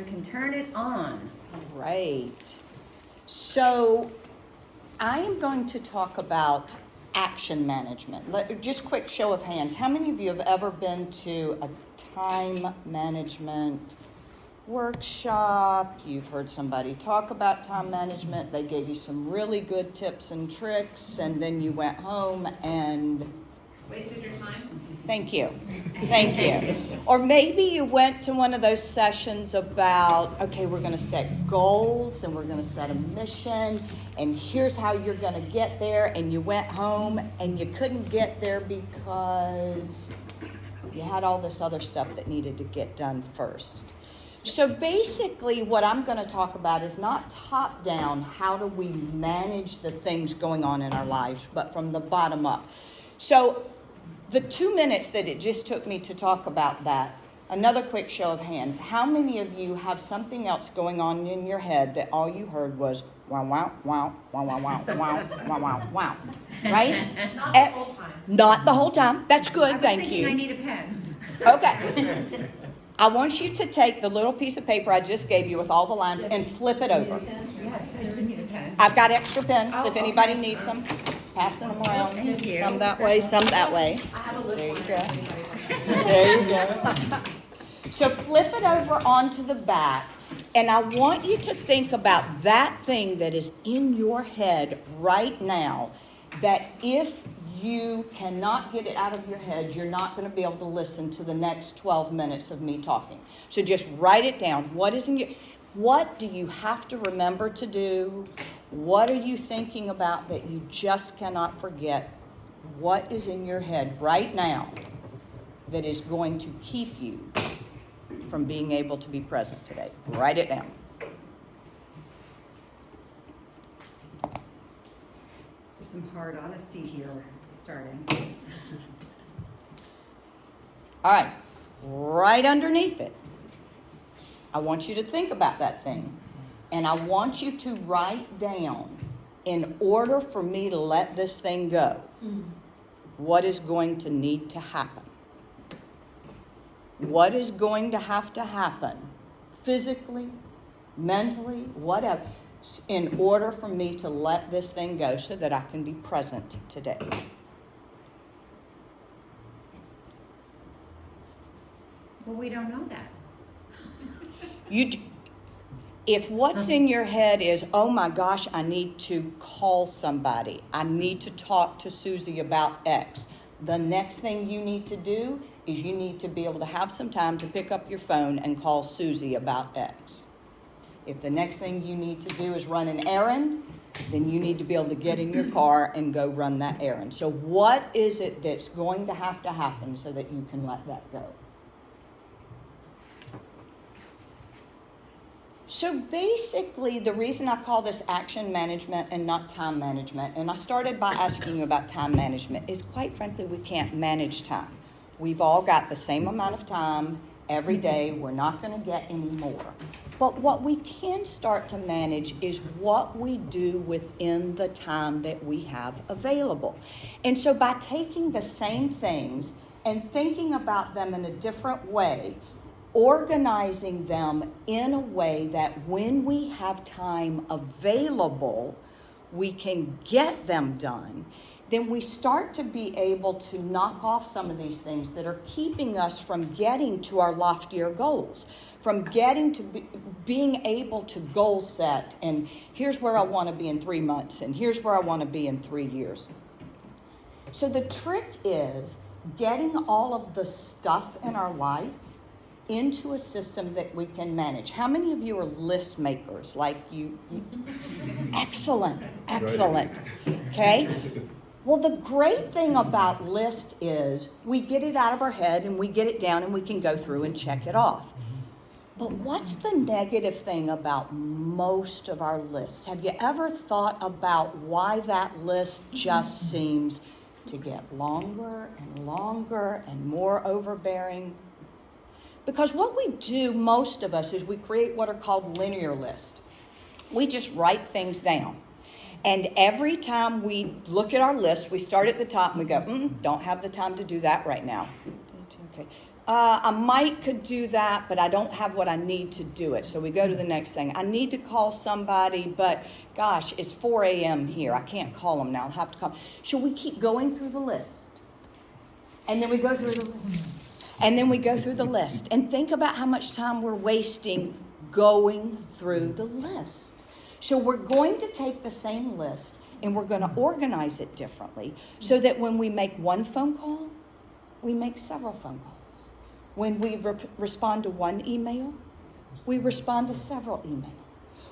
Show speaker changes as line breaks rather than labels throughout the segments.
Can turn it on.
Great. So I am going to talk about action management. Just quick show of hands. How many of you have ever been to a time management workshop? You've heard somebody talk about time management. They gave you some really good tips and tricks, and then you went home and
wasted your time?
Thank you. Thank you. Or maybe you went to one of those sessions about, okay, we're going to set goals and we're going to set a mission and here's how you're going to get there, and you went home and you couldn't get there because you had all this other stuff that needed to get done first. So basically what I'm going to talk about is not top down, how do we manage the things going on in our lives, but from the bottom up. So the 2 minutes that it just took me to talk about that, another quick show of hands. How many of you have something else going on in your head that all you heard was wow, wow, wow, wow, wow, wow, wow, wow, wow, wow, right?
Not the whole time.
Not the whole time. That's good,
I was
thank
thinking
you.
I need a pen.
Okay. I want you to take the little piece of paper I just gave you with all the lines and flip it over.
Yes, I do need a pen.
I've got extra pens if
okay.
anybody needs them. Passing them around.
Thank you.
Some that way, some that way.
I have a lip
There you
liner.
go. There you go. So flip it over onto the back, and I want you to think about that thing that is in your head right now, that if you cannot get it out of your head, you're not going to be able to listen to the next 12 minutes of me talking. So just write it down. What do you have to remember to do? What are you thinking about that you just cannot forget? What is in your head right now that is going to keep you from being able to be present today? Write it down.
There's some hard honesty here starting.
All right, right underneath it, I want you to think about that thing. And I want you to write down, in order for me to let this thing go, what is going to need to happen. What is going to happen, physically, mentally, whatever, in order for me to let this thing go so that I can be present today.
But we don't know that.
If what's in your head is, oh my gosh, I need to call somebody, I need to talk to Susie about X, the next thing you need to do is you need to be able to have some time to pick up your phone and call Susie about X. If the next thing you need to do is run an errand, then you need to be able to get in your car and go run that errand. So what is it that's going to happen so that you can let that go? So basically, the reason I call this action management and not time management, and I started by asking you about time management, is quite frankly, we can't manage time. We've all got the same amount of time every day. We're not going to get any more. But what we can start to manage is what we do within the time that we have available. And so by taking the same things and thinking about them in a different way, organizing them in a way that when we have time available, we can get them done, then we start to be able to knock off some of these things that are keeping us from getting to our loftier goals, from getting to being able to goal set, and here's where I want to be in 3 months, and here's where I want to be in 3 years. So the trick is getting all of the stuff in our life into a system that we can manage. How many of you are list makers? Like you excellent. Okay? Well, the great thing about list is we get it out of our head and we get it down and we can go through and check it off. But what's the negative thing about most of our lists? Have you ever thought about why that list just seems to get longer and longer and more overbearing? Because what we do, most of us, is we create what are called linear lists. We just write things down. And every time we look at our list, we start at the top and we go, don't have the time to do that right now. Okay. I might could do that, but I don't have what I need to do it. So we go to the next thing. I need to call somebody, but gosh, it's 4 a.m. here. I can't call them now. I'll have to call. Should we keep going through the list? And then we go through the list. And then we go through the list. And think about how much time we're wasting going through the list. So we're going to take the same list and we're going to organize it differently so that when we make one phone call, we make several phone calls. When we respond to one email, we respond to several emails.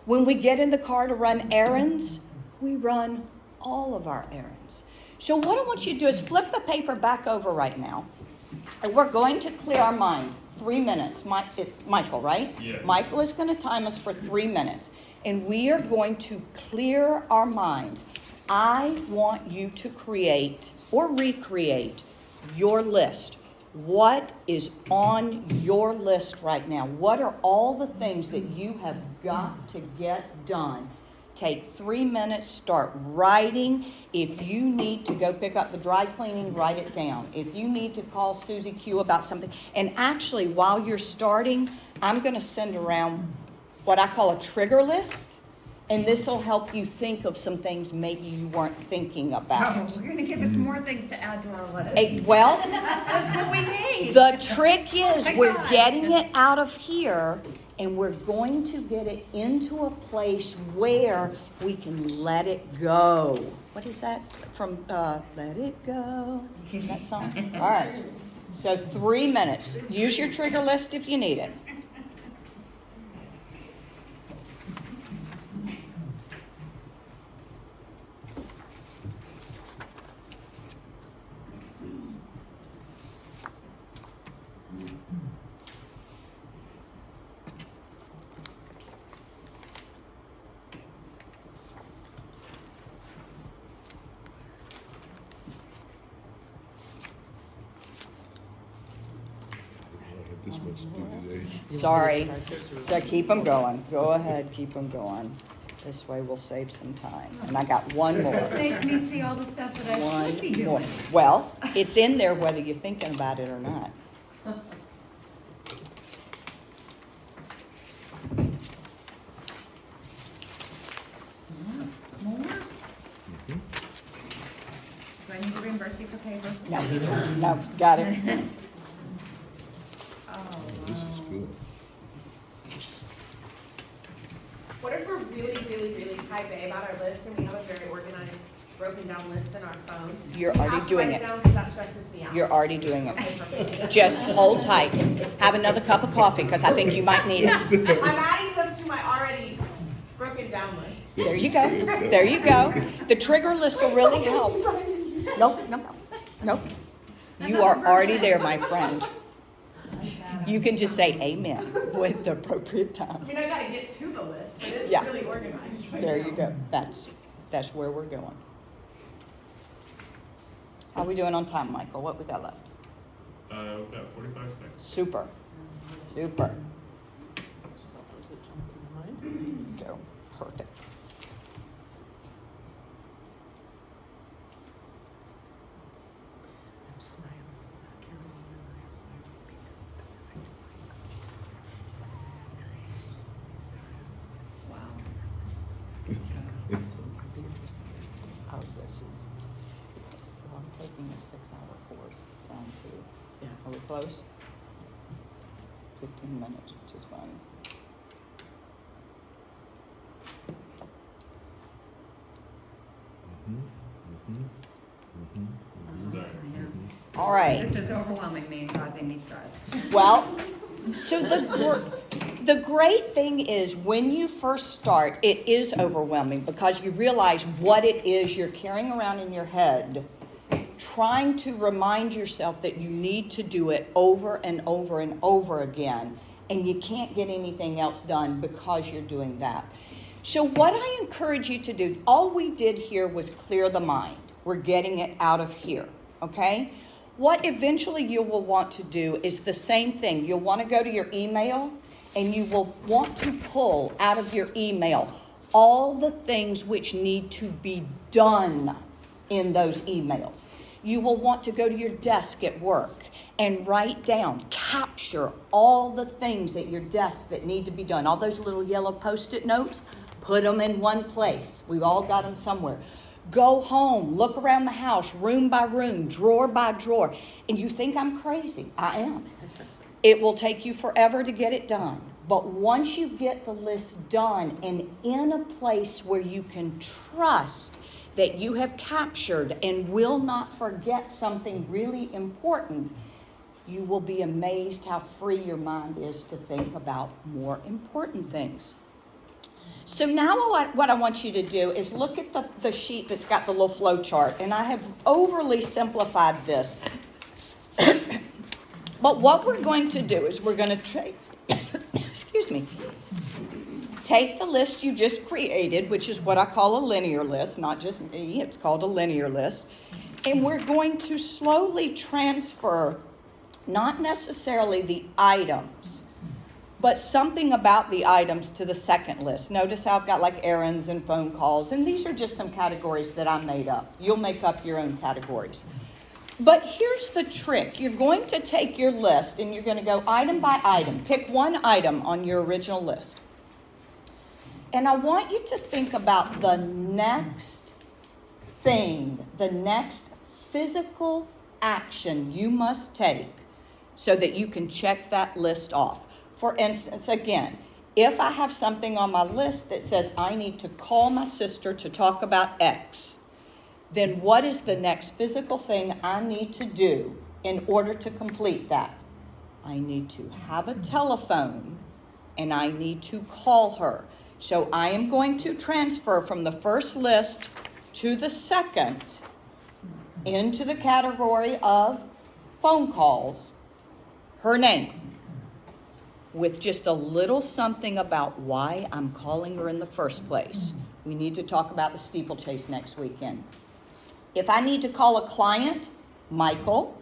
When we get in the car to run errands, we run all of our errands. So what I want you to do is flip the paper back over right now. And we're going to clear our mind. 3 minutes. Michael, right?
Yes.
Michael is going to time us for 3 minutes. And we are going to clear our minds. I want you to create or recreate your list. What is on your list right now? What are all the things that you have got to get done? Take 3 minutes, start writing. If you need to go pick up the dry cleaning, write it down. If you need to call Susie Q about something. And actually, while you're starting, I'm going to send around what I call a trigger list. And this will help you think of some things maybe you weren't thinking about.
Oh, you're going to give us more things to add to our list.
Well,
That's what we need.
the trick is
My
we're
God.
getting it out of here and we're going to get it into a place where we can let it go. What is that from Let It Go? That song? All right. So 3 minutes. Use your trigger list if you need it.
This much to do today.
Sorry. So keep them going. Go ahead, keep them going. This way we'll save some time. And I got one more.
This makes me see all the stuff that I should be
One more.
doing.
Well, it's in there whether you're thinking about it or not.
More? Do I need to reimburse you for paper?
No, no, got it.
Oh,
This is good.
What if we're really, really, really type A about our list and we have a very organized, broken down list in our phone?
You're
Do we
already
have to
doing
write
it.
down because that stresses me out.
You're already doing it.
Okay, perfect.
Just hold tight. Have another cup of coffee because I think you might need it.
I'm adding some to my already broken down list.
There you go. There you go. The trigger list will really help. Nope, nope, nope. You are already there, my friend. You can just say amen with the appropriate
I
time.
mean, I gotta get to the list, but it's
Yeah.
really organized right
There
now.
you go. That's where we're going. How we doing on time, Michael? What we got left?
We've got 45 seconds.
Super. Super. Go. Perfect.
wow.
Oh, this is, well, I'm taking a 6-hour course down to, are we close? 15 minutes, which is fine.
Sorry.
I know.
All right.
This is overwhelming me and causing me stress.
Well, so the great thing is when you first start, it is overwhelming because you realize what it is you're carrying around in your head, trying to remind yourself that you need to do it over and over and over again, and you can't get anything else done because you're doing that. So what I encourage you to do, all we did here was clear the mind. We're getting it out of here, okay? What eventually you will want to do is the same thing. You'll want to go to your email and you will want to pull out of your email all the things which need to be done in those emails. You will want to go to your desk at work and write down, capture all the things at your desk that need to be done. All those little yellow Post-it notes, put them in one place. We've all got them somewhere. Go home, look around the house, room by room, drawer by drawer. And you think I'm crazy. I am. It will take you forever to get it done. But once you get the list done and in a place where you can trust that you have captured and will not forget something really important, you will be amazed how free your mind is to think about more important things. So now what I want you to do is look at the sheet that's got the little flow chart, and I have overly simplified this. But what we're going to do is we're going to take the list you just created, which is what I call a linear list, not just me, it's called a linear list, and we're going to slowly transfer not necessarily the items, but something about the items to the second list. Notice how I've got like errands and phone calls, and these are just some categories that I made up. You'll make up your own categories. But here's the trick. You're going to take your list and you're going to go item by item. Pick one item on your original list. And I want you to think about the next thing, the next physical action you must take so that you can check that list off. For instance, again, if I have something on my list that says I need to call my sister to talk about X, then what is the next physical thing I need to do in order to complete that? I need to have a telephone and I need to call her. So I am going to transfer from the first list to the second into the category of phone calls, her name, with just a little something about why I'm calling her in the first place. We need to talk about the steeplechase next weekend. If I need to call a client, Michael,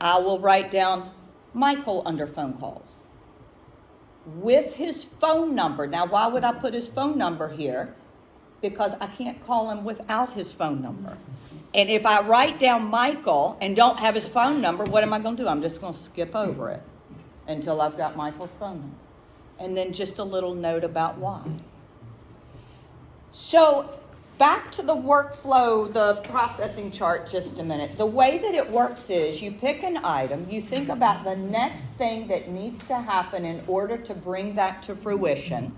I will write down Michael under phone calls with his phone number. Now, why would I put his phone number here? Because I can't call him without his phone number. And if I write down Michael and don't have his phone number, what am I going to do? I'm just going to skip over it until I've got Michael's phone number. And then just a little note about why. So back to the workflow, the processing chart just a minute. The way that it works is you pick an item, you think about the next thing that needs to happen in order to bring that to fruition.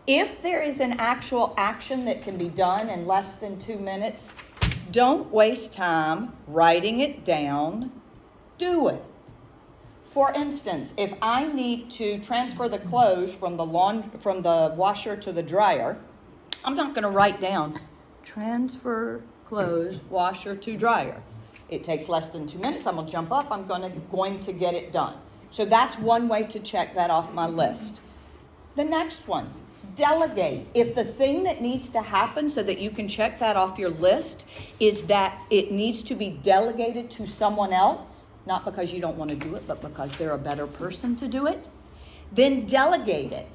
If there is an actual action that can be done in less than 2 minutes, don't waste time writing it down. Do it. For instance, if I need to transfer the clothes from the washer to the dryer, I'm not going to write down transfer clothes washer to dryer. It takes less than 2 minutes. I'm going to jump up. I'm going to get it done. So that's one way to check that off my list. The next one, delegate. If the thing that needs to happen so that you can check that off your list is that it needs to be delegated to someone else, not because you don't want to do it, but because they're a better person to do it, then delegate it.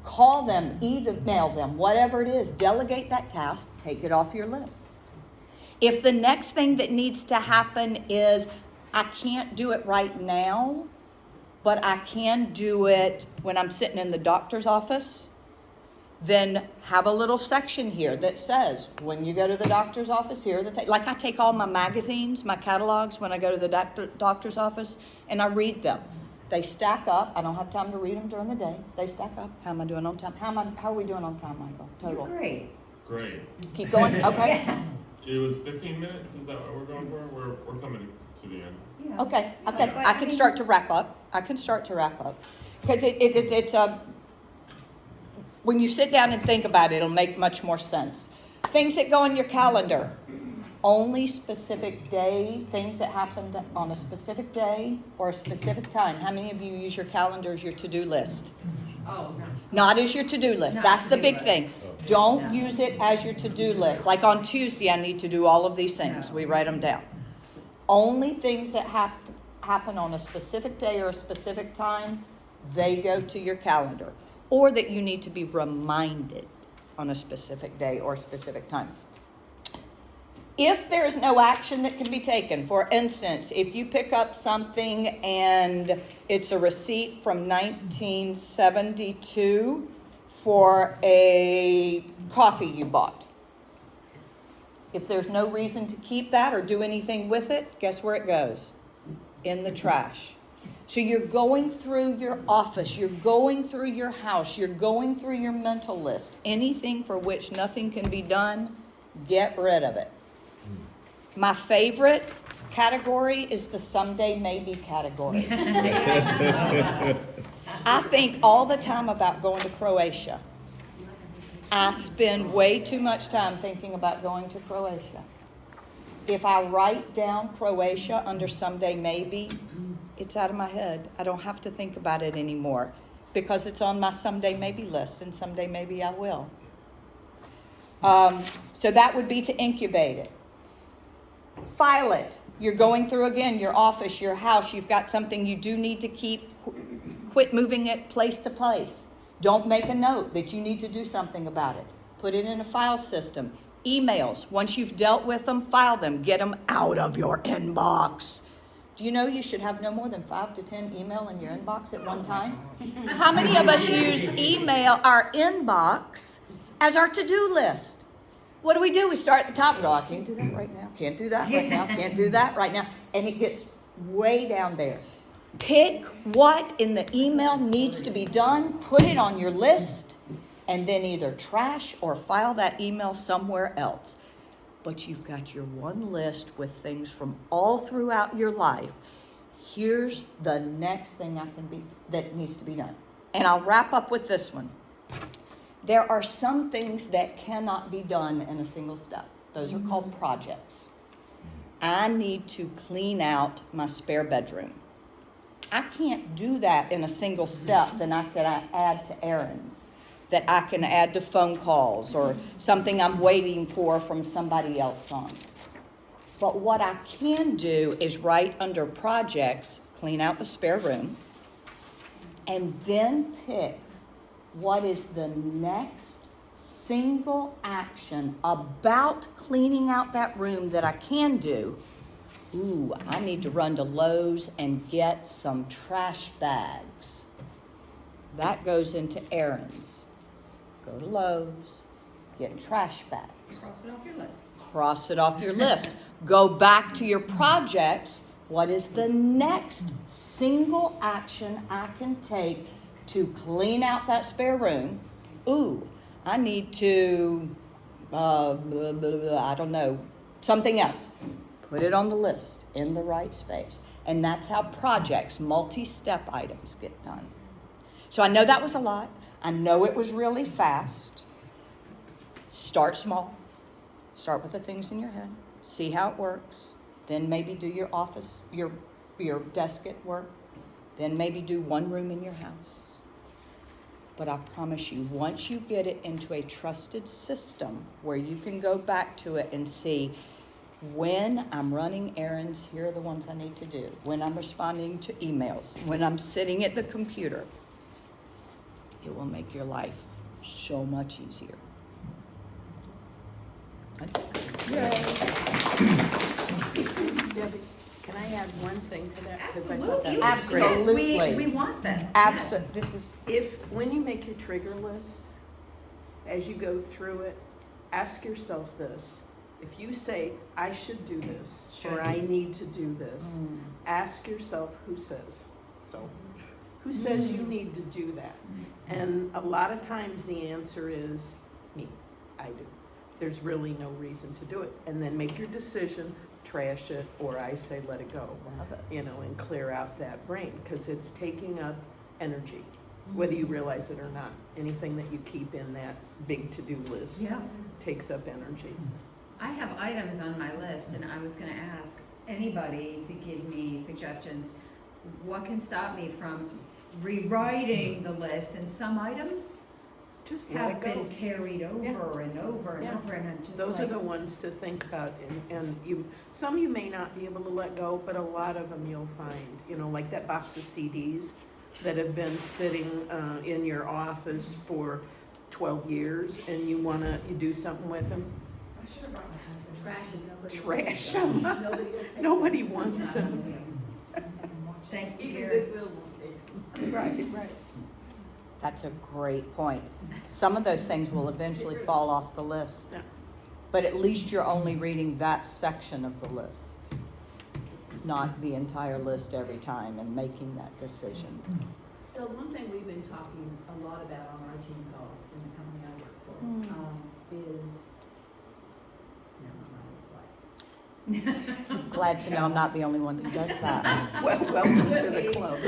Call them, email them, whatever it is, delegate that task, take it off your list. If the next thing that needs to happen is, I can't do it right now, but I can do it when I'm sitting in the doctor's office, then have a little section here that says, when you go to the doctor's office, here, like I take all my magazines, my catalogs when I go to the doctor's office, and I read them. They stack up. I don't have time to read them during the day. They stack up. How am I doing on time? How are we doing on time, Michael? Total.
Great.
Great.
Keep going. Okay.
Yeah.
It was 15 minutes. Is that what we're going for? We're coming to the end.
Yeah.
Okay.
But,
I can start to wrap up. Because it's when you sit down and think about it, it'll make much more sense. Things that go on your calendar. Only specific day, things that happened on a specific day or a specific time. How many of you use your calendar as your to-do list?
Oh, no.
Not as your to-do list.
Not
That's the
to-do
big
list.
thing. Don't use it as your to-do list. Like on Tuesday, I need to do all of these things.
No.
We write them down. Only things that happen on a specific day or a specific time, they go to your calendar. Or that you need to be reminded on a specific day or a specific time. If there's no action that can be taken, for instance, if you pick up something and it's a receipt from 1972 for a coffee you bought. If there's no reason to keep that or do anything with it, guess where it goes? In the trash. So you're going through your office, you're going through your house, you're going through your mental list. Anything for which nothing can be done, get rid of it. My favorite category is the someday maybe category. I think all the time about going to Croatia. I spend way too much time thinking about going to Croatia. If I write down Croatia under someday maybe, it's out of my head. I don't have to think about it anymore because it's on my someday maybe list, and someday maybe I will. So that would be to incubate it. File it. You're going through again your office, your house. You've got something you do need to keep. Quit moving it place to place. Don't make a note that you need to do something about it. Put it in a file system. Emails, once you've dealt with them, file them. Get them out of your inbox. Do you know you should have no more than 5 to 10 email in your inbox at one time? How many of us use email, our inbox, as our to-do list? What do? We start at the top and go, I can't do that right now, can't do that right now, can't do that right now. And it gets way down there. Pick what in the email needs to be done, put it on your list, and then either trash or file that email somewhere else. But you've got your one list with things from all throughout your life. Here's the next thing that needs to be done. And I'll wrap up with this one. There are some things that cannot be done in a single step. Those are called projects. I need to clean out my spare bedroom. I can't do that in a single step. Then I can add to errands, that I can add to phone calls or something I'm waiting for from somebody else on. But what I can do is write under projects, clean out the spare room, and then pick what is the next single action about cleaning out that room that I can do. Ooh, I need to run to Lowe's and get some trash bags. That goes into errands. Go to Lowe's, get trash bags.
Cross it off your list.
Cross it off your list. Go back to your projects. What is the next single action I can take to clean out that spare room? Ooh, I need to, I don't know, something else. Put it on the list in the right space. And that's how projects, multi-step items get done. So I know that was a lot. I know it was really fast. Start small. Start with the things in your head. See how it works. Then maybe do your office, your desk at work. Then maybe do one room in your house. But I promise you, once you get it into a trusted system where you can go back to it and see, when I'm running errands, here are the ones I need to do. When I'm responding to emails, when I'm sitting at the computer, it will make your life so much easier. That's it.
Debbie, can I add one thing to that? 'Cause I thought
Absolutely.
that was great.
Absolutely.
We want this.
Absolutely. This is
When you make your trigger list, as you go through it, ask yourself this. If you say, I should do this, or I need to do this, ask yourself who says so. Who says you need to do that? And a lot of times the answer is me. I do. There's really no reason to do it. And then make your decision, trash it, or I say let it go, and clear out that brain, because it's taking up energy, whether you realize it or not. Anything that you keep in that big to-do list takes up energy.
I have items on my list, and I was going to ask anybody to give me suggestions. What can stop me from rewriting the list? And some items
Just let
have
it go.
been carried over and over and over, and I'm just
Those are
like,
the ones to think about, and some you may not be able to let go, but a lot of them you'll find, like that box of CDs that have been sitting in your office for 12 years, and you do something with them.
should have brought my husband.
Trash 'em. Nobody wants them.
Thanks to
Even
Gary.
Goodwill won't take them.
Right.
That's a great point. Some of those things will eventually fall off the list.
Yeah.
But at least you're only reading that section of the list, not the entire list every time and making that decision.
So one thing we've been talking a lot about on our team calls in the company I work for, is,
Glad to know I'm not the only one who does that.
Welcome to the club.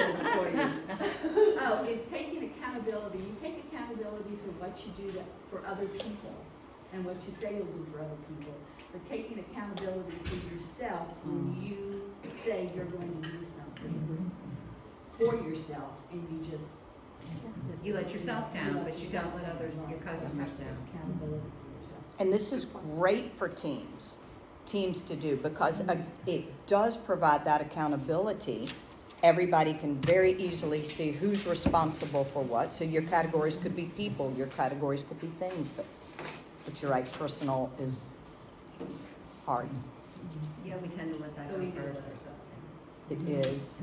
Oh, it's taking accountability. You take accountability for what you do for other people and what you say you'll do for other people. But taking accountability for yourself when you say you're going to do something for yourself and you just
You let yourself down, but you don't let others, your customers down.
accountability for yourself.
And this is great for teams to do, because it does provide that accountability. Everybody can very easily see who's responsible for what. So your categories could be people, your categories could be things, but you're right, personal is hard.
Yeah, we tend to let that
So
go
we do
first.
It is.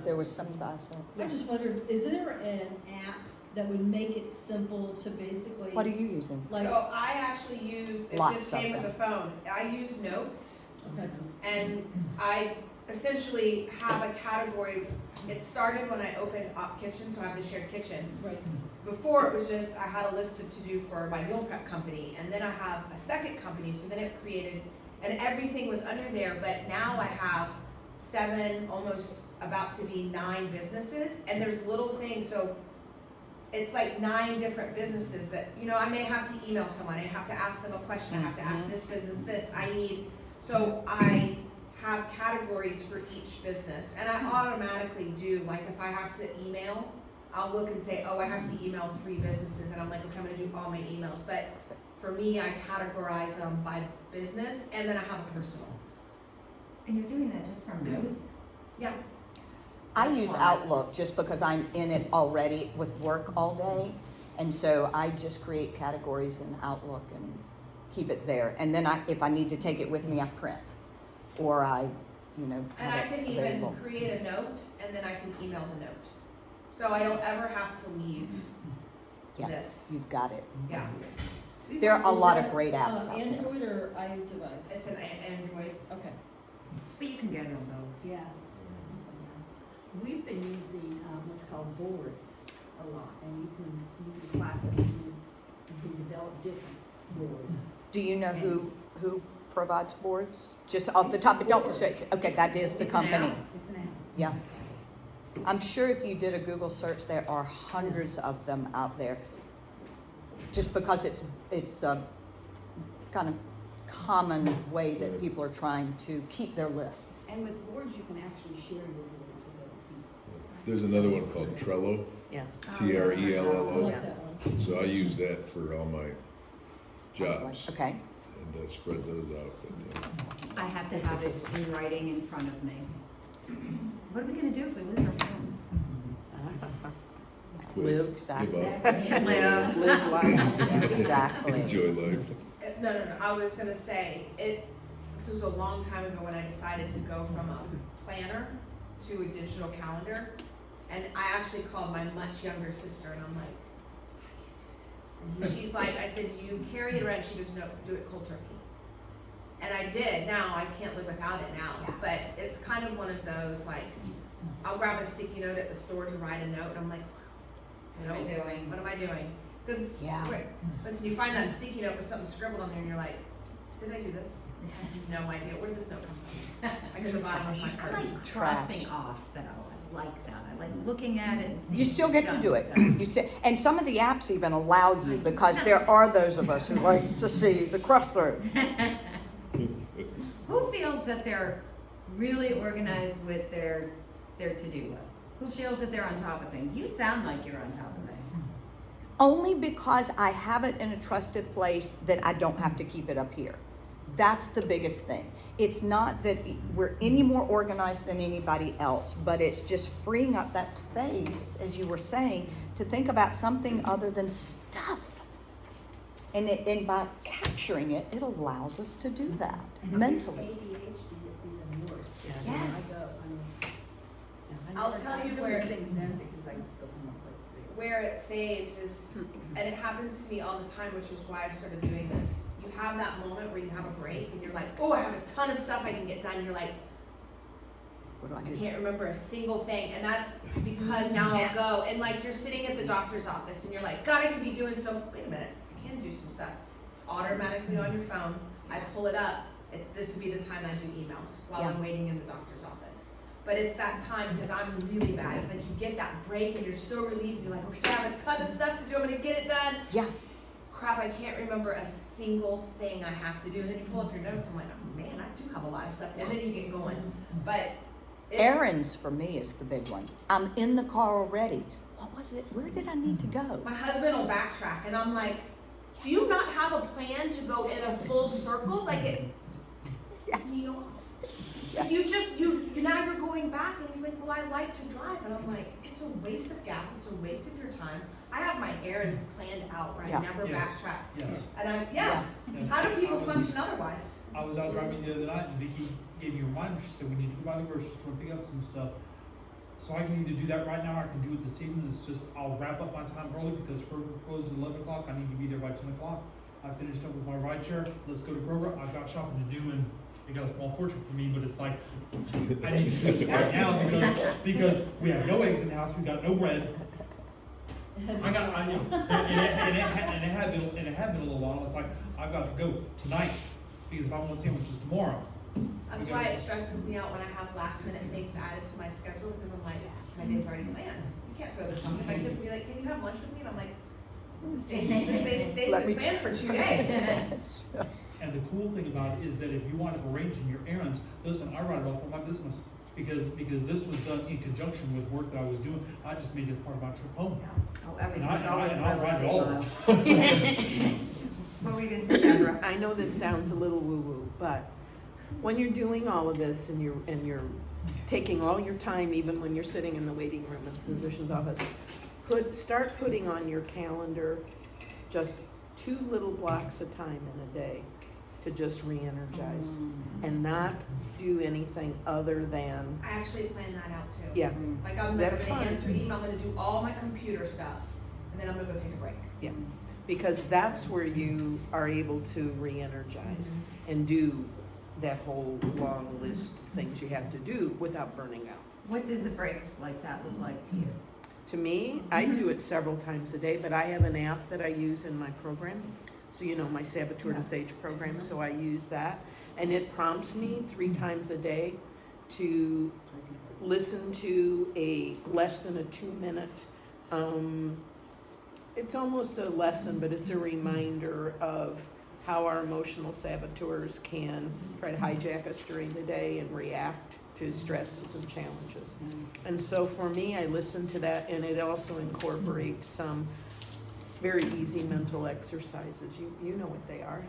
There was some guy said.
I just wondered, is there an app that would make it simple to basically?
What are you using?
Like,
So I actually use, it
Lots
just came
of
with the phone. I use Notes,
okay.
and I essentially have a category. It started when I opened Op Kitchen, so I have the shared kitchen.
Right.
Before it was just, I had a list of to do for my meal prep company, and then I have a second company, so then it created, and everything was under there, but now I have 7, almost about to be 9 businesses, and there's little things, so it's like 9 different businesses that, I may have to email someone, I have to ask them a question, I have to ask this business this, so I have categories for each business, and I automatically do, like if I have to email, I'll look and say, oh, I have to email 3 businesses, and I'm like, okay, I'm gonna do all my emails, but for me, I categorize them by business, and then I have a personal.
And you're doing that just from notes?
Yeah.
I
That's
use
why.
Outlook just because I'm in it already with work all day. And so I just create categories in Outlook and keep it there. And then if I need to take it with me, I print. Or I,
And I
have
can
it
even
available.
create a note, and then I can email the note. So I don't ever have to leave.
Yes,
this.
you've got it.
Yeah.
There are a
Is
lot
that,
of great apps out there.
Android or iDevice?
It's an Android.
Okay.
But you can get it on both.
Yeah. We've been using what's called boards a lot, and you can classify, you can develop different boards.
Do you know who provides boards? Just off the top, but don't say, okay, that is the
It's an
company.
app.
It's an app.
Yeah. I'm sure if you did a Google search, there are hundreds of them out there. Just because it's a kind of common way that people are trying to keep their lists.
And with boards, you can actually share your board with other people.
There's another one called Trello,
Yeah.
I
Trello.
like that one.
So I use that for all my jobs
Okay.
and spread those out. But,
I have to have it in writing in front of me. What are we gonna do if we lose our phones?
quit,
Live,
give
exactly.
up,
Live.
Live life.
Exactly.
enjoy life.
No. I was gonna say, this was a long time ago when I decided to go from a planner to a digital calendar. And I actually called my much younger sister, and I'm like, how do you do this? And she's like, I said, do you carry it around? She goes, no, do it cold turkey. And I did. Now I can't live without it now.
Yeah.
But it's kind of one of those, like, I'll grab a sticky note at the store to write a note, and I'm like,
What am I doing?
what am I doing? Because
Yeah.
listen, you find that sticky note with something scribbled on there, and you're like, did I do this? I have no idea. Where'd this note come from? I could have bottom of my
I
purse.
like crossing off though. I like that. I like looking at it and seeing.
You still get to
done
do it.
stuff.
You see, and some of the apps even allow you, because there are those of us who like to see the cross through.
Who feels that they're really organized with their to-do list? Who feels that they're on top of things? You sound like you're on top of things.
Only because I have it in a trusted place that I don't have to keep it up here. That's the biggest thing. It's not that we're any more organized than anybody else, but it's just freeing up that space, as you were saying, to think about something other than stuff. And by capturing it, it allows us to do that
And if
mentally.
you're ADHD, it's even worse.
Yeah.
Yes.
I'll tell you where-
things then because I go from one place to the other.
Where it saves is, and it happens to me all the time, which is why I started doing this. You have that moment where you have a break and you're like, oh, I have a ton of stuff I can get done. And you're like,
What do I
I
do?
can't remember a single thing. And that's because now
Yes.
I'll go and like you're sitting at the doctor's office and you're like, God, I could be doing so, wait a minute, I can do some stuff. It's automatically on your phone. I pull it up. This would be the time I do emails while
Yeah.
I'm waiting in the doctor's office. But it's that time because I'm really bad. It's like you get that break and you're so relieved. You're like, okay, I have a ton of stuff to do. I'm gonna get it done.
Yeah.
Crap, I can't remember a single thing I have to do. And then you pull up your notes. I'm like, oh man, I do have a lot of stuff. And then you get going. But
Errands for me is the big one. I'm in the car already. What was it? Where did I need to go?
my husband will backtrack, and I'm like, do you not have a plan to go in a full circle? Like it pisses me off.
Yes.
You now you're going back, and he's like, well, I like to drive, and I'm like, it's a waste of gas, it's a waste of your time. I have my errands planned out, right?
Yeah.
Never
Yes.
backtrack.
Yes.
And
Yes.
how do people
I was-
function otherwise?
I was out driving the other night and Vicky gave me a reminder. She said, we need to go by the grocery store and pick up some stuff. So I can either do that right now or I can do it this evening. It's just, I'll wrap up my time early because Kroger closes at 11 o'clock. I need to be there by 10 o'clock. I finished up with my ride share. Let's go to Kroger. I've got shopping to do and it got a small fortune for me, but it's like, I need to do this right now because we have no eggs in the house. We got no bread. I know, and it had been a little while. It's like, I've got to go tonight because if I want sandwiches tomorrow.
That's why it stresses me out when I have last minute things added to my schedule because I'm like, my day's already planned. You can't throw this on me. My kids will be like, can you have lunch with me? And I'm like, this day's
Let me
been planned for 2 days.
And the cool thing about it is that if you wind up arranging your errands, listen, I write it off on my business because this was done in conjunction with work that I was doing. I just made this part of my trip home.
Oh,
And
everything's always
and I
real
write it
estate
all
law.
off.
What were you gonna say, Deborah?
I know this sounds a little woo-woo, but when you're doing all of this and you're taking all your time, even when you're sitting in the waiting room at the physician's office, start putting on your calendar just 2 little blocks of time in a day to just re-energize and not do anything other than,
I actually plan that out too.
yeah,
Like I'm
That's
gonna
fine.
answer email, I'm gonna do all my computer stuff, and then I'm gonna go take a break.
yeah. Because that's where you are able to re-energize and do that whole long list of things you have to do without burning out.
What does a break like that look like to you?
To me, I do it several times a day, but I have an app that I use in my program. So you know, my Saboteur to Sage program, so I use that. And it prompts me 3 times a day to listen to a less than a 2-minute, it's almost a lesson, but it's a reminder of how our emotional saboteurs can try to hijack us during the day and react to stresses and challenges. And so for me, I listen to that, and it also incorporates some very easy mental exercises. You know what they are.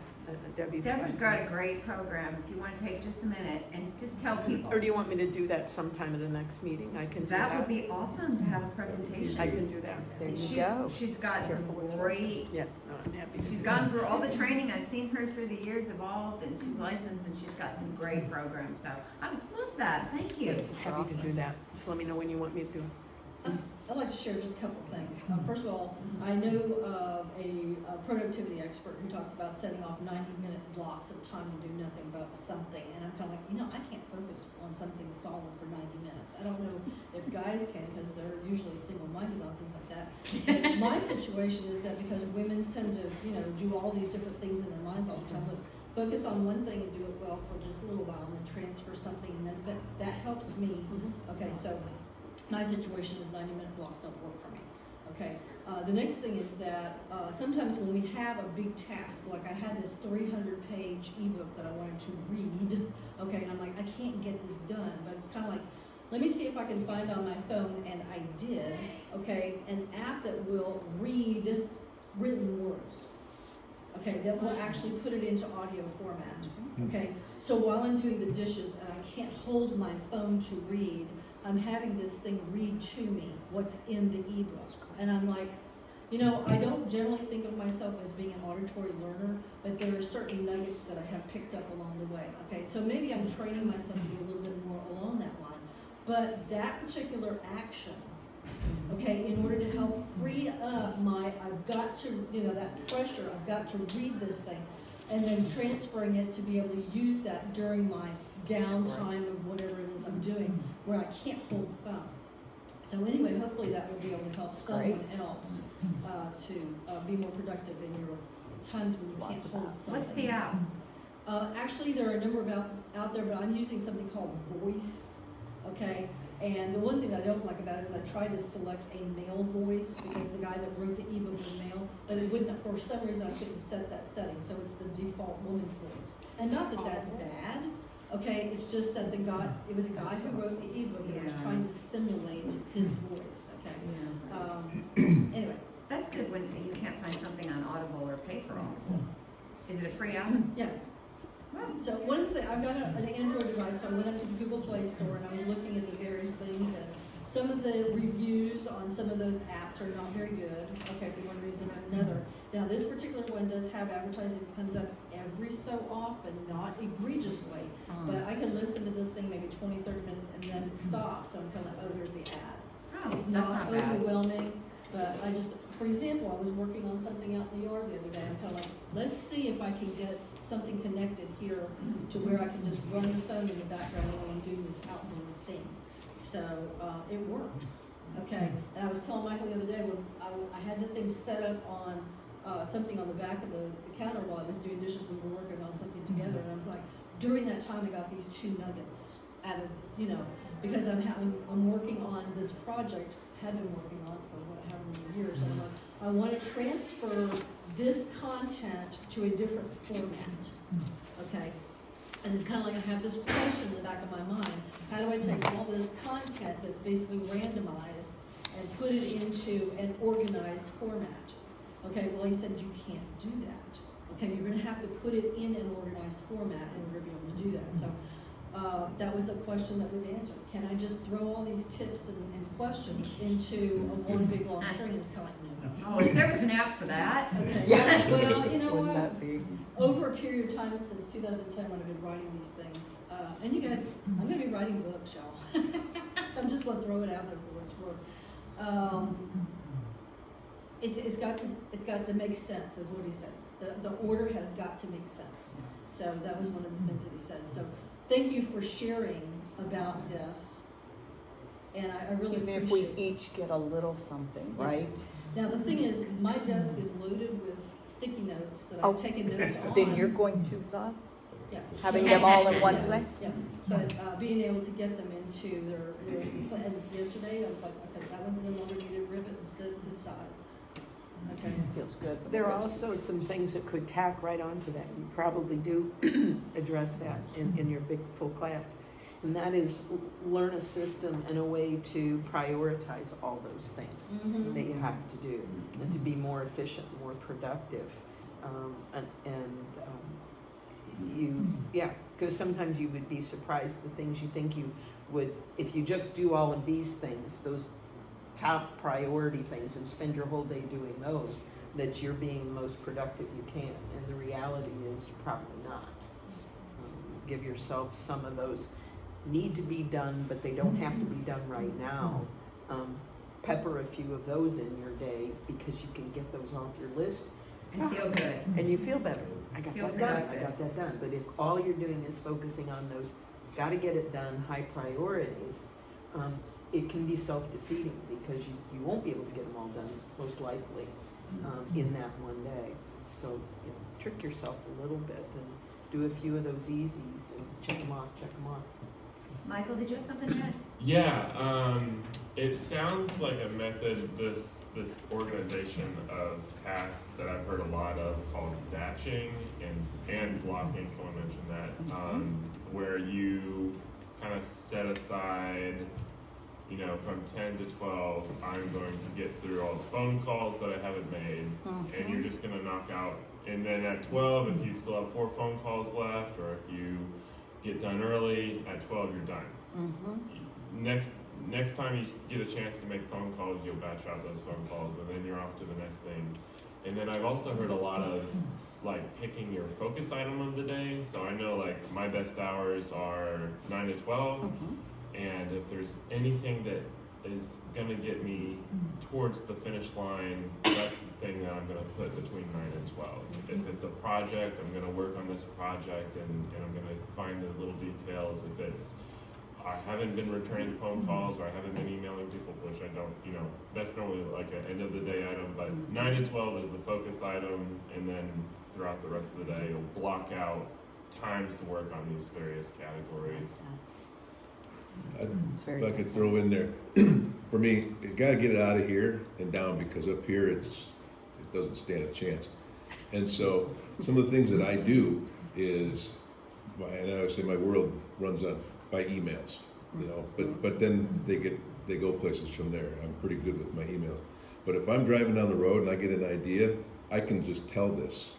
Debbie's
Got a great program. If you want to take just a minute and just tell people.
Or do you want me to do that sometime at the next meeting? I can do that.
That would be awesome to have a presentation.
I can do that.
There you go.
She's got some great,
Yeah, no, I'm happy to
she's
do
gone
that.
through all the training. I've seen her through the years evolved and she's licensed and she's got some great programs. So I would love that. Thank you.
Happy to do that. Just let me know when you want me to do it.
I'd like to share just a couple of things. First of all, I know of a productivity expert who talks about setting off 90-minute blocks of time to do nothing but something. And I'm kind of like, I can't focus on something solid for 90 minutes. I don't know if guys can because they're usually single-minded on things like that. But my situation is that because women tend to, do all these different things in their minds all the time, is focus on one thing and do it well for just a little while and then transfer something. And then that helps me. Okay, so my situation is 90-minute blocks don't work for me. Okay. The next thing is that sometimes when we have a big task, like I had this 300-page ebook that I wanted to read, okay, and I'm like, I can't get this done, but it's kind of like, let me see if I can find on my phone, and I did, okay, an app that will read written words, okay, that will actually put it into audio format, okay. So while I'm doing the dishes and I can't hold my phone to read, I'm having this thing read to me what's in the ebook. And I'm like, I don't generally think of myself myself as being an auditory learner, but there are certain nuggets that I have picked up along the way, okay? So maybe I'm training myself to be a little bit more along that line. But that particular action, okay, in order to help free up I've got to, that pressure, I've got to read this thing, and then transferring it to be able to use that during my downtime of whatever it is I'm doing, where I can't hold the phone. So anyway, hopefully that will be able to help someone else to be more productive in your times when you can't hold something.
What's the app?
Actually, there are a number of out there, but I'm using something called Voice, okay? And the one thing I don't like about it is I tried to select a male voice because the guy that wrote the ebook was male, but it wouldn't, for some reason I couldn't set that setting, so it's the default woman's voice. And not that that's bad, okay, it's just that it was a guy who wrote the ebook and was trying to simulate his voice, okay? Anyway.
That's good when you can't find something on Audible or pay for Audible. Is it a free app?
Yeah. So one of the, I've got an Android device, so I went up to the Google Play Store and I was looking at the various things, and some of the reviews on some of those apps are not very good, okay, for one reason or another. Now this particular one does have advertising that comes up every so often, not egregiously, but I can listen to this thing maybe 20, 30 minutes and then stop, so I'm kind of like, oh, here's the ad.
Oh,
It's
that's
not
not bad.
overwhelming, but I just, for example, I was working on something out in the yard the other day. I'm kind of like, let's see if I can get something connected here to where I can just run the phone in the background while I'm doing this outdoor thing. So it worked, okay? And I was telling Michael the other day when I had the thing set up on something on the back of the counter while I was doing dishes. We were working on something together, and I was like, during that time I got these 2 nuggets out of, because I'm working on this project, have been working on it for however many years, and I'm like, I want to transfer this content to a different format, okay? And it's kind of like I have this question in the back of my mind, how do I take all this content that's basically randomized and put it into an organized format? Okay, well he said you can't do that. Okay, you're gonna have to put it in an organized format in order to be able to do that. So that was a question that was answered. Can I just throw all these tips and questions into a one big long string? And it's kind of like, no.
Oh, if there was an app for that.
Okay.
Yeah.
Well, you know
Wouldn't
what?
that be?
Over a period of time since 2010 when I've been writing these things, and you guys, I'm going to be writing books, y'all. So I'm just going to throw it out there for what it's worth. It's got to make sense, is what he said. The order has got to make sense. So that was one of the things that he said. So thank you for sharing about this, and I really
Even if
appreciate
we
it.
each get a little something,
Yeah.
right?
Now the thing is, my desk is loaded with sticky notes that I've taken notes on.
Then you're going to love
Yeah.
having them all in one
Yeah,
place?
Yeah, but being able to get them into their and yesterday, I was like, okay, that one's no longer needed, rip it and set it to the side. Okay.
Feels good.
There are also some things that could tack right onto that. You probably do address that in your big full class. And that is learn a system and a way to prioritize all those things
Mhm.
that you have to do and to be more efficient, more productive. Because sometimes you would be surprised the things you think you would, if you just do all of these things, those top priority things, and spend your whole day doing those, that you're being the most productive you can. And the reality is you're probably not. Give yourself some of those need to be done, but they don't have to be done right now. Pepper a few of those in your day because you can get those off your list.
And feel good.
And you feel better. I got
Feel
that done. I
productive.
got that done. But if all you're doing is focusing on those, gotta get it done, high priorities, it can be self-defeating because you won't be able to get them all done, most likely, in that one day. So trick yourself a little bit and do a few of those easies and check them off.
Michael, did you have something to add?
Yeah, it sounds like a method, this organization of tasks that I've heard a lot of called batching and blocking, someone mentioned that, where you kind of set aside, from 10 to 12, I'm going to get through all the phone calls that I haven't made, and you're just gonna knock out, and then at 12, if you still have 4 phone calls left, or if you get done early, at 12 you're done. Next time you get a chance to make phone calls, you'll batch out those phone calls, and then you're off to the next thing. And then I've also heard a lot of like picking your focus item of the day. So I know like my best hours are 9 to 12, and if there's anything that is gonna get me towards the finish line, that's the thing that I'm gonna put between 9 and 12. If it's a project, I'm gonna work on this project and I'm gonna find the little details. If it's I haven't been returning phone calls or I haven't been emailing people, which I don't, that's normally like an end of the day item, but 9 to 12 is the focus item, and then throughout the rest of the day, you'll block out times to work on these various categories.
If I could throw in there, for me, you gotta get it out of here and down, because up here it doesn't stand a chance. And so some of the things that I do is, and I always say my world runs by emails, but then they go places from there. I'm pretty good with my emails. But if I'm driving down the road and I get an idea, I can just tell this.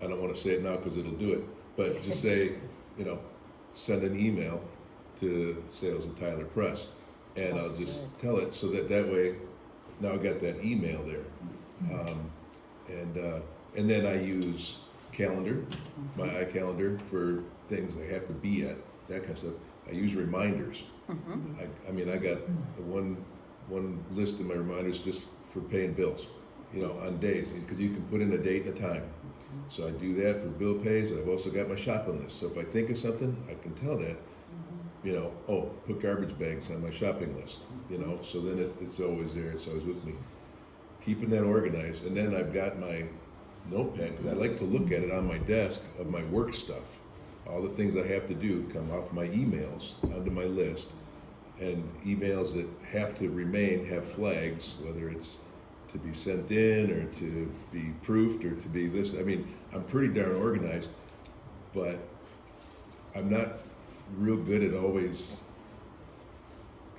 I don't want to say it now because it'll do it, but just say, send an email to Sales at Tyler Press, and I'll just tell it so that way, now I got that email there. And then I use calendar, my iCalendar, for things I have to be at, that kind of stuff. I use reminders. I got one list of my reminders just for paying bills, on days, because you can put in a date and a time. So I do that for bill pays. I've also got my shopping list. So if I think of something, I can tell that, put garbage bags on my shopping list, so then it's always there. It's always with me. Keeping that organized. And then I've got my notepad, because I like to look at it on my desk of my work stuff. All the things I have to do come off my emails onto my list, and emails that have to remain have flags, whether it's to be sent in or to be proofed or to be this. I'm pretty darn organized, but I'm not real good at always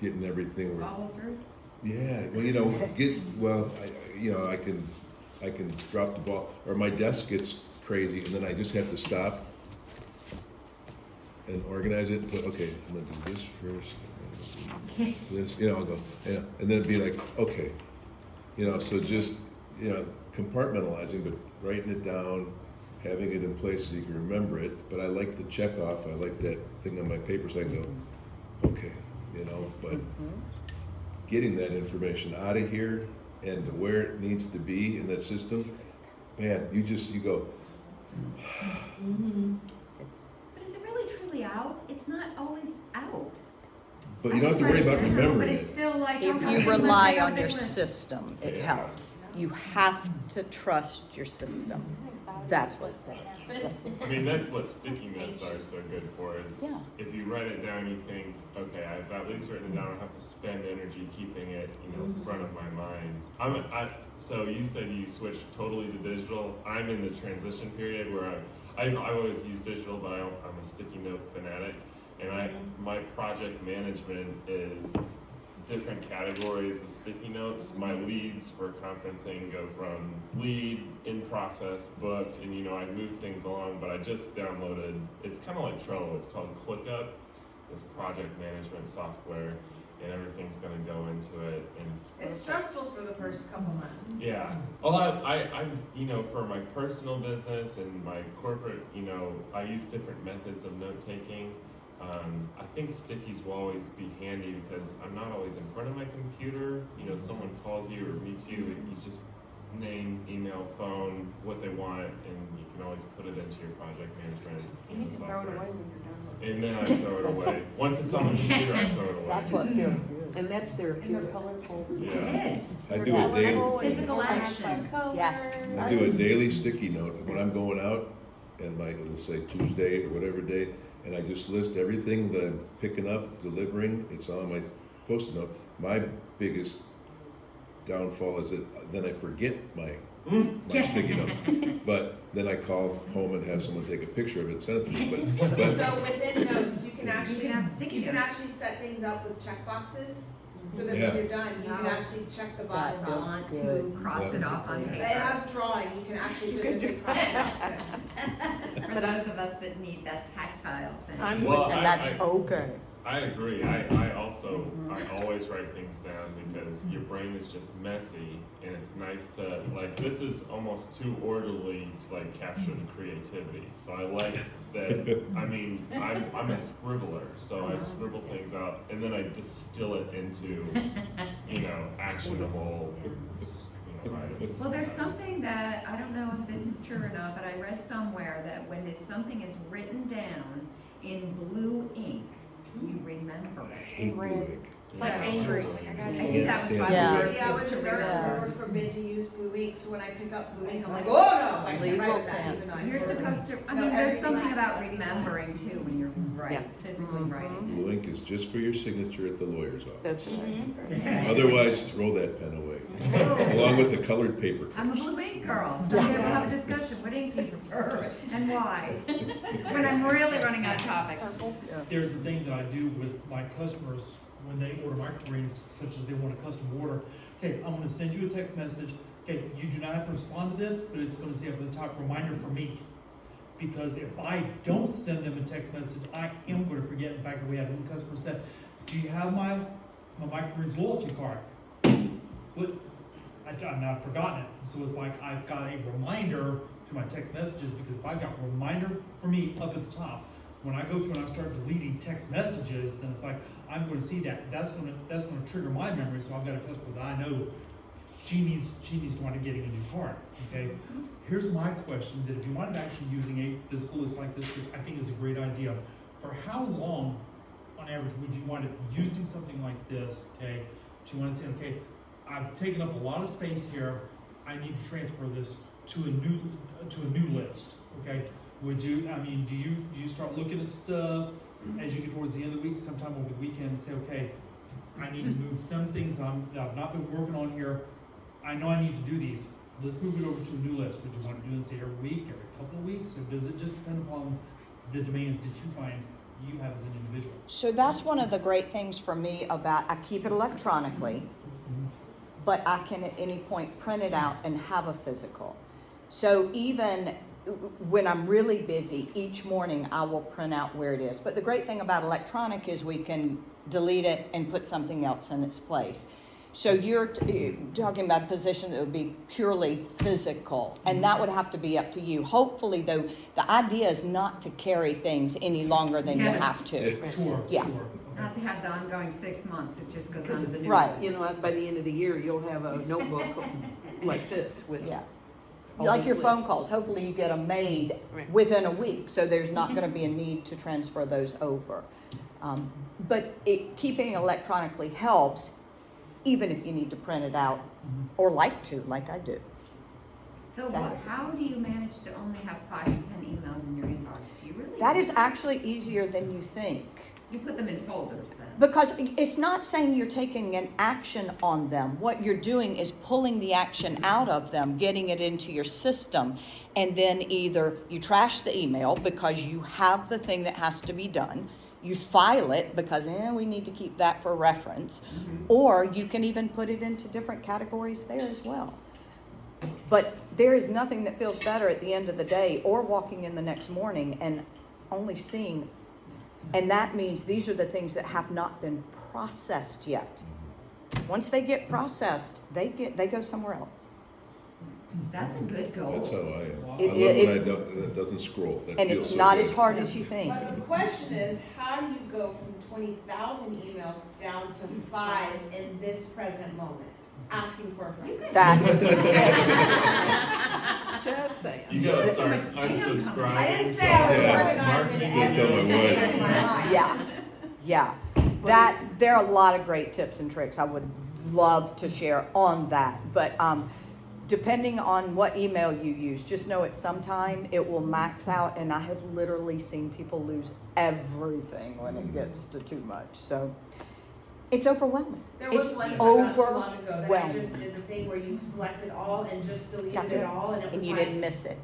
getting everything.
Follow through?
Yeah, I can drop the ball, or my desk gets crazy, and then I just have to stop and organize it. But okay, I'm gonna do this first, and this, I'll go, and then it'd be like, okay, so just, compartmentalizing, but writing it down, having it in place so you can remember it. But I like the check off. I like that thing on my paper so I can go, okay, but getting that information out of here and to where it needs to be in that system, man, you go.
But is it really truly out? It's not always out.
But you don't have to worry about remembering
But
it.
it's still like.
If
okay,
you
let's
rely
make a
on
big
your
list.
system, it
Yeah.
helps. You have to trust your system. That's what
That's what sticky notes are so good for, is
Yeah.
if you write it down, you think, okay, I've at least written it down, I don't have to spend energy keeping it, front of my mind. So you said you switched totally to digital. I'm in the transition period where I always use digital, but I'm a sticky note fanatic, and my project management is different categories of sticky notes. My leads for conferencing go from lead, in process, booked, and I move things along, but I just downloaded, it's kind of like Trello, it's called ClickUp, this project management software, and everything's gonna go into it. And
It's stressful for the first couple months.
yeah, well, I for my personal business and my corporate, I use different methods of note taking. I think stickies will always be handy because I'm not always in front of my computer. Someone calls you or meets you, and you just name, email, phone, what they want, and you can always put it into your project management software.
throw it away when you're done
And then I throw it away. Once it's on the computer, I throw it away.
That's what feels good. And that's therapeutic.
Yeah.
It is.
I do a daily.
Physical action.
Yes.
I do a daily sticky note when I'm going out, and it'll say Tuesday or whatever day, and I just list everything that I'm picking up, delivering. It's on my post-it note. My biggest downfall is that then I forget my sticky note. But then I call home and have someone take a picture of it, send it to me. But
So within notes, you can
have sticky notes.
actually set things up with check boxes, so that
Yeah.
when you're done, you can
Wow.
actually check the box
That
off.
feels
Want
good.
to cross it off on
It
paper.
has drawing, you can actually physically cross it out too.
For those of us that need that tactile thing.
I'm
Well,
with,
And that's
I-
okay.
I agree. I also, I always write things down because your brain is just messy, and it's nice to, like, this is almost too orderly to, like, capture the creativity. So I like that, I mean, I'm a scribbler, so I scribble things out, and then I distill it into, you know, actionable, you know, items.
Well, there's something that, I don't know if this is true or not, but I read somewhere that when something is written down in blue ink, you remember
I
it.
hate blue ink.
It's
like angry.
I do that with my
Yeah.
words.
See, I was a nurse,
Yeah.
we were forbid to use blue ink, so when I pick up blue ink, I'm like, oh no, I can't
Legal
write with that,
can't.
even though I
You're
totally-
supposed to, I
No,
mean, there's
everything
something
I-
about remembering too when you're
Yeah.
physically writing.
Blue ink is just for your signature at the lawyer's office.
That's right.
Otherwise, throw that pen away, along with the colored paper
I'm a
clips.
blue ink girl, so we'll have a discussion, what ink do you prefer and why? When I'm really running out of topics.
There's the thing that I do with my customers when they order microgreens, such as they want a custom order. Okay, I'm gonna send you a text message. Okay, you do not have to respond to this, but it's gonna say up at the top, reminder for me. Because if I don't send them a text message, I am gonna forget. In fact, we had one customer said, do you have my microgreens loyalty card? But I've not forgotten it. So it's like I've got a reminder to my text messages, because if I got a reminder for me up at the top, when I go through and I start deleting text messages, then it's like, I'm gonna see that. That's gonna trigger my memory, so I've got a customer that I know she needs to wind up getting a new card, okay? Here's my question, that if you wind up actually using a physical list like this, which I think is a great idea, for how long, on average, would you wind up using something like this, okay, to want to say, okay, I've taken up a lot of space here, I need to transfer this to a new list, okay? Would you, I mean, do you start looking at stuff as you get towards the end of the week, sometime over the weekend, and say, okay, I need to move some things that I've not been working on here, I know I need to do these, let's move it over to a new list. Would you want to do it, say, every week, every couple of weeks, or does it just depend upon the demands that you find you have as an individual?
So that's one of the great things for me about, I keep it electronically, but I can at any point print it out and have a physical. So even when I'm really busy, each morning I will print out where it is. But the great thing about electronic is we can delete it and put something else in its place. So you're talking about a position that would be purely physical, and that would have to be up to you. Hopefully, though, the idea is not to carry things any longer than you
Yes.
have to.
Sure,
Yeah.
sure.
Not to have the ongoing 6 months, it just goes on to the new
Right.
list.
You know, by the end of the year, you'll have a notebook like this with.
Yeah.
all
Like
these
your phone
lists.
calls, hopefully you get them made
Right.
within a week, so there's not gonna be a need to transfer those over. But keeping electronically helps, even if you need to print it out, or like I do.
So how do you manage to only have 5 to 10 emails in your inbox? Do you really?
That is actually easier than you think.
You put them in folders then?
Because it's not saying you're taking an action on them. What you're doing is pulling the action out of them, getting it into your system, and then either you trash the email because you have the thing that has to be done, you file it because we need to keep that for reference, or you can even put it into different categories there as well. But there is nothing that feels better at the end of the day or walking in the next morning and only seeing, and that means these are the things that have not been processed yet. Once they get processed, they go somewhere else.
That's a good goal.
That's how I am. I
It-
love
it-
when I don't, and it doesn't scroll. That
And
feels
it's
so
not
good.
as hard as you think.
But the question is, how do you go from 20,000 emails down to 5 in this present moment? Asking for a friend.
That's,
Just saying.
You gotta start
much spam
unsubscribing.
I didn't say I was
Yeah.
organizing
Smart people tell my
every
wife.
second of my life.
yeah. There are a lot of great tips and tricks I would love to share on that. But depending on what email you use, just know at some time it will max out, and I have literally seen people lose everything when it gets to too much. So it's overwhelming.
There was
It's
one time not too long ago that I
overwhelming.
just did the thing where you selected all and just deleted
Gotcha.
it all, and it was
And you
like,
didn't miss it.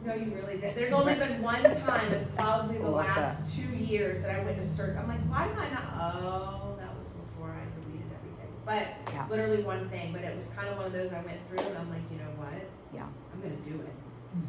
no, you really did. There's only been one time in probably the
I love
last 2 years that I went to search. I'm like, why did I not? Oh, that was before I deleted everything. But
Yeah.
literally one thing. But it was kind of one of those I went through, and I'm like, you know what?
Yeah.
I'm gonna do it.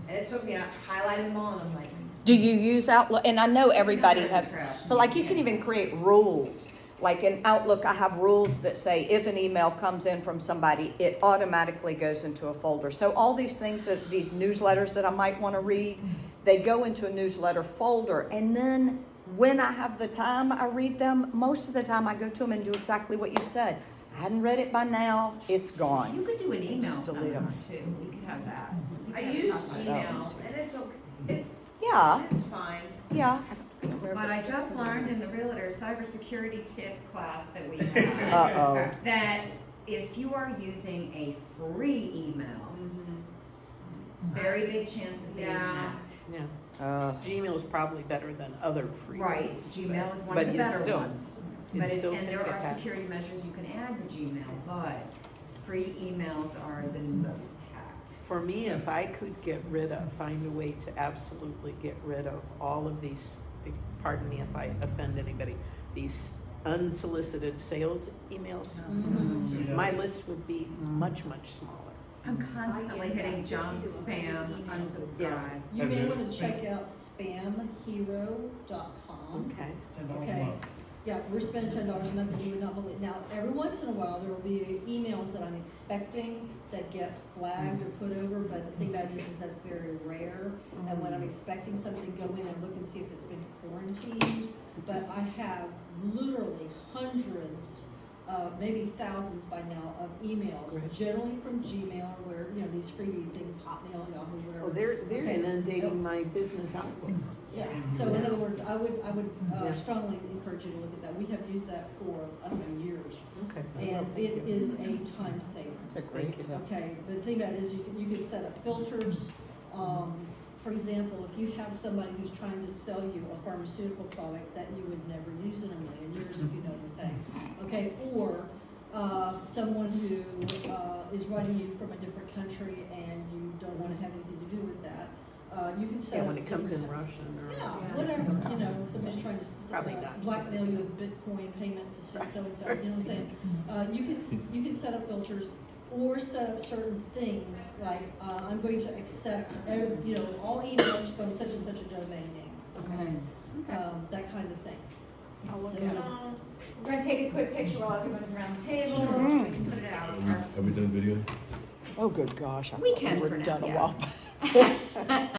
And it took me, I highlighted them all, and I'm like,
Do you use Outlook? And I know everybody
Email
has,
is trash.
but like you can even create rules. Like in Outlook, I have rules that say if an email comes in from somebody, it automatically goes into a folder. So all these things that, these newsletters that I might want to read, they go into a newsletter folder. And then when I have the time, I read them. Most of the time I go to them and do exactly what you said. I hadn't read it by now, it's
You
gone.
could do an email
Just delete
seminar
'em.
too, we could have that. We
I
could have
use
talked about
Gmail,
that.
and it's, it's,
Yeah,
it's fine.
yeah.
But I just learned in the Realtor cybersecurity tip class that we have,
Uh-oh.
that if you are using a free email, very big chance of being
Yeah.
hacked.
Yeah, Gmail is probably better than other free
Right,
ones.
Gmail is one
but
of the
it's
better
still-
ones.
it
But
still
and
can
there
get
are
hacked.
security measures you can add to Gmail, but free emails are the most hacked.
For me, if I could find a way to absolutely get rid of all of these, pardon me if I offend anybody, these unsolicited sales emails, my list would be much, much smaller.
I'm constantly hitting junk, spam, unsubscribe.
You
Has
may
it-
want to check out spamhero.com.
Okay.
$10 a
Okay.
month.
Yeah, we're spending $10 a month, and you would not believe. Now, every once in a while, there will be emails that I'm expecting that get flagged or put over, but the thing about it is that's very rare. And when I'm expecting something, go in and look and see if it's been quarantined. But I have literally hundreds, maybe thousands by now, of emails,
Right.
generally from Gmail, where, you know, these freebie things, Hotmail, Yahoo, whatever.
Well, they're
Okay.
inundating my business outlook.
Yeah, so in other words, I would
Yeah.
strongly encourage you to look at that. We have used that for, I don't know, years.
Okay.
And it is a time saver.
It's a great tip.
Okay, but the thing about it is you can set up filters. For example, if you have somebody who's trying to sell you a pharmaceutical product that you would never use in a million years, if you know what I'm saying. Okay, or someone who is writing you from a different country and you don't want to have anything to do with that, you can set
Yeah,
up.
when it comes in
different-
Russian or.
Yeah, whatever, you know, somebody's trying to
Probably not.
blackmail you with Bitcoin payment to so and so, you know what I'm saying? You can set up filters or set up certain things, like, I'm going to accept, all emails from such and such a domain name, okay? That kind of thing.
I'll look
So-
at it.
We're gonna take a quick picture while everyone's around the table, so we can put it out.
Have we done video?
Oh, good gosh. I
We
thought
can
were
for now,
done a
yeah.
while back.